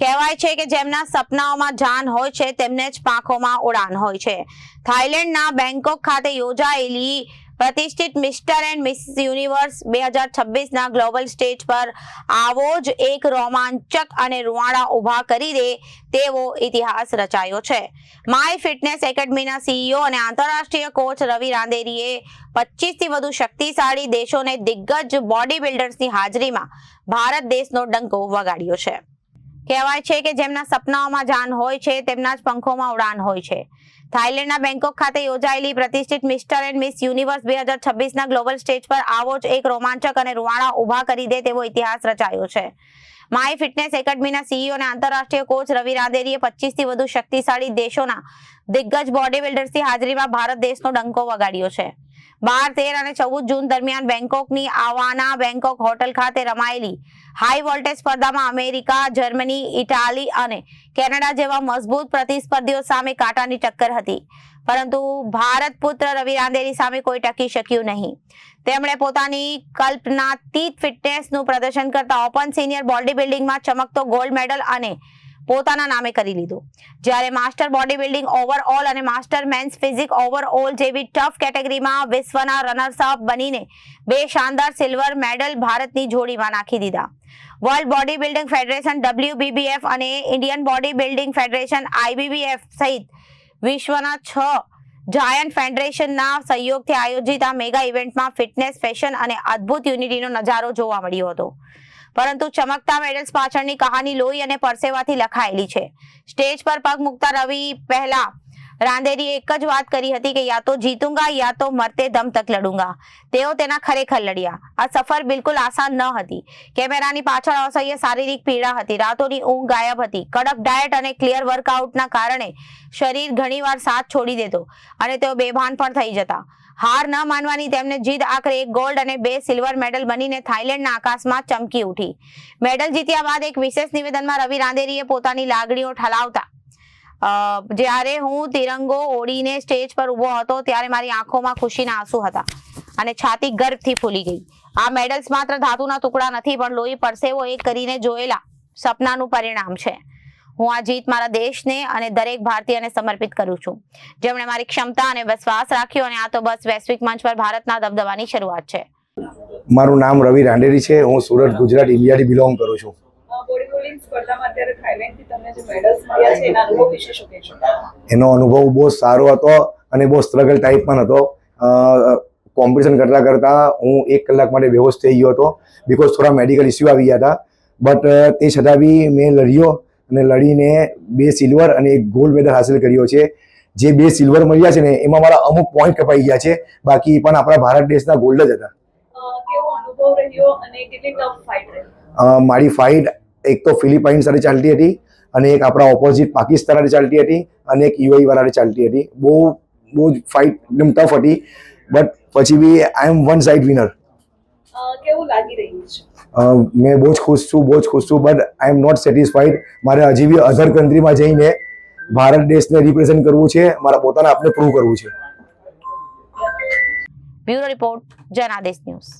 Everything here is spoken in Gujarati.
કહેવાય છે કે જેમના સપનાઓમાં જાન હોય છે તેમને જ પાંખોમાં ઉડાન હોય છે। થાઈલેન્ડના બેંકોક ખાતે યોજાયેલી પ્રતિષ્ઠિત મિસ્ટર એન્ડ મિસિસ યુનિવર્સ 2026ના ગ્લોબલ સ્ટેજ પર આવો જ એક રોમાંચક અને રૂવાડા ઊભા કરી દે તેવો ઇતિહાસ રચાયો છે। માય ફિટનેસ એકેડમીના સીઈઓ અને આંતરરાષ્ટ્રીય કોચ રવિ રાંદેરીએ 25થી વધુ શક્તિશાળી દેશોને દિગ્ગજ બોડી બિલ્ડર્સની હાજરીમાં ભારત દેશનો ડંકો વગાડ્યો છે। કહેવાય છે કે જેમના સપનાઓમાં જાન હોય છે તેમના જ પંખોમાં ઉડાન હોય છે। થાઈલેન્ડના બેંકોક ખાતે યોજાયેલી પ્રતિષ્ઠિત મિસ્ટર એન્ડ મિસ યુનિવર્સ 2026ના ગ્લોબલ સ્ટેજ પર આવો જ એક રોમાંચક અને રૂવાડા ઊભા કરી દે તેવો ઇતિહાસ રચાયો છે। માય ફિટનેસ એકેડમીના સીઈઓ અને આંતરરાષ્ટ્રીય કોચ રવિ રાંદેરીએ 25થી વધુ શક્તિશાળી દેશોના દિગ્ગજ બોડી બિલ્ડર્સની હાજરીમાં ભારત દેશનો ડંકો વગાડ્યો છે। 12, 13 અને 14 જૂન દરમિયાન બેંકોકની આવાના બેંકોક હોટલ ખાતે રમાયેલી હાઈ વોલ્ટેજ સ્પર્ધામાં અમેરિકા, જર્મની, ઇટાલી અને કેનેડા જેવા મજબૂત પ્રતિસ્પર્ધીઓ સામે કાંટાની ટક્કર હતી, પરંતુ ભારત પુત્ર રવિ રાંદેરી સામે કોઈ ટકી શક્યું નહીં। તેમણે પોતાની કલ્પનાતીત ફિટનેસનું પ્રદર્શન કરતા ઓપન સિનિયર બોડી બિલ્ડિંગમાં ચમકતો ગોલ્ડ મેડલ અને પોતાના નામે કરી લીધું, જ્યારે માસ્ટર બોડી બિલ્ડિંગ ઓવરઓલ અને માસ્ટર મેન્સ ફિઝિક ઓવરઓલ જેવી ટફ કેટેગરીમાં વિશ્વના રનર્સ અપ બનીને 2 શાનદાર સિલ્વર મેડલ ભારતની જોડીમાં નાખી દીધા। World body building federation WBBF અને Indian body building federation IBBF સહિત વિશ્વના 6 જાયન્ટ ફેડરેશનના સહયોગથી આયોજિત આ મેગા ઇવેન્ટમાં ફિટનેસ, ફેશન અને અદ્ભુત યુનિટીનો નજારો જોવા મળ્યો હતો, પરંતુ ચમકતા મેડલ્સ પાછળની કહાની લોહી અને પરસેવાથી લખાયેલી છે। સ્ટેજ પર પગ મૂકતા રવિ પહેલા રાંદેરીએ એક જ વાત કરી હતી કે યા તો જીતુંગા યા તો મરતે દમ તક લડુંગા। તેઓ તેના ખરેખર લડ્યા। આ સફર બિલકુલ આસાન ન હતી। કેમેરાની પાછળ અસહ્ય શારીરિક પીડા હતી, રાતોની ઊંઘ ગાયબ હતી, કડક ડાયટ અને ક્લિયર વર્કઆઉટના કારણે શરીર ઘણીવાર સાથ છોડી દેતો અને તેઓ બેભાન પણ થઈ જતા। હાર ન માનવાની તેમને જીદ આખરે 1 ગોલ્ડ અને 2 સિલ્વર મેડલ બનીને થાઈલેન્ડના આકાશમાં ચમકી ઉઠી। મેડલ જીત્યા બાદ એક વિશેષ નિવેદનમાં રવિ રાંદેરીએ પોતાની લાગણીઓ ઠાલવતા જ્યારે હું તિરંગો ઓઢીને સ્ટેજ પર ઊભો હતો ત્યારે મારી આંખોમાં ખુશીના આંસુ હતા અને છાતી ગર્વથી ફૂલી ગઈ। આ મેડલ્સ માત્ર ધાતુના ટુકડા નથી, પણ લોહી પરસેવો એક કરીને જોયેલા સપનાનું પરિણામ છે। હું આ જીત મારા દેશને અને દરેક ભારતીયને સમર્પિત કરું છું, જેમણે મારી ક્ષમતા અને વિશ્વાસ રાખ્યો, અને આ તો બસ વૈશ્વિક મંચ પર ભારતના દબદબાની શરૂઆત છે। મારું નામ રવિ રાંદેરી છે। હું સુરત, ગુજરાત, ઇન્ડિયાથી બિલોંગ કરું છું। બોડી બિલ્ડિંગ સ્પર્ધામાં અત્યારે થાઈલેન્ડથી તમને જે મેડલ્સ મળ્યા છે એના અનુભવ વિશે શું કહેશો? એનો અનુભવ બહુ સારો હતો અને બહુ સ્ટ્રગલ ટાઈપ પણ હતો। કોમ્પિટિશન કરતાં હું 1 કલાક માટે બેહોશ થઈ ગયો હતો, બિકોઝ થોડા મેડિકલ ઇસ્યુ આવી ગયા હતા, બટ તે છતાં બી મેં લડ્યો અને લડીને 2 સિલ્વર અને 1 ગોલ્ડ મેડલ હાંસલ કર્યો છે। જે 2 સિલ્વર મળ્યા છે ને એમાં મારા અમુક પોઈન્ટ કપાઈ ગયા છે, બાકી પણ આપણા ભારત દેશના ગોલ્ડ જ હતા। કેવો અનુભવ રહ્યો અને કેટલી ટફ ફાઇટ રહી? મારી ફાઇટ એક તો ફિલિપાઇન સાથે ચાલતી હતી અને એક આપણા ઓપોઝિટ પાકિસ્તાન સાથે ચાલતી હતી અને એક UAE વાળા ચાલતી હતી। બહુ જ ફાઇટ એકદમ ટફ હતી, બટ પછી બી આઈ એમ વન સાઇડ વિનર। કેવું લાગી રહ્યું છે? મેં બહુ જ ખુશ છું, but I am not satisfied. મારે હજી બી અધર કન્ટ્રીમાં જઈને ભારત દેશને રિપ્રેઝેન્ટ કરવું છે, મારા પોતાના આપને પ્રૂવ કરવું છે। Bureau report, Janadesh news.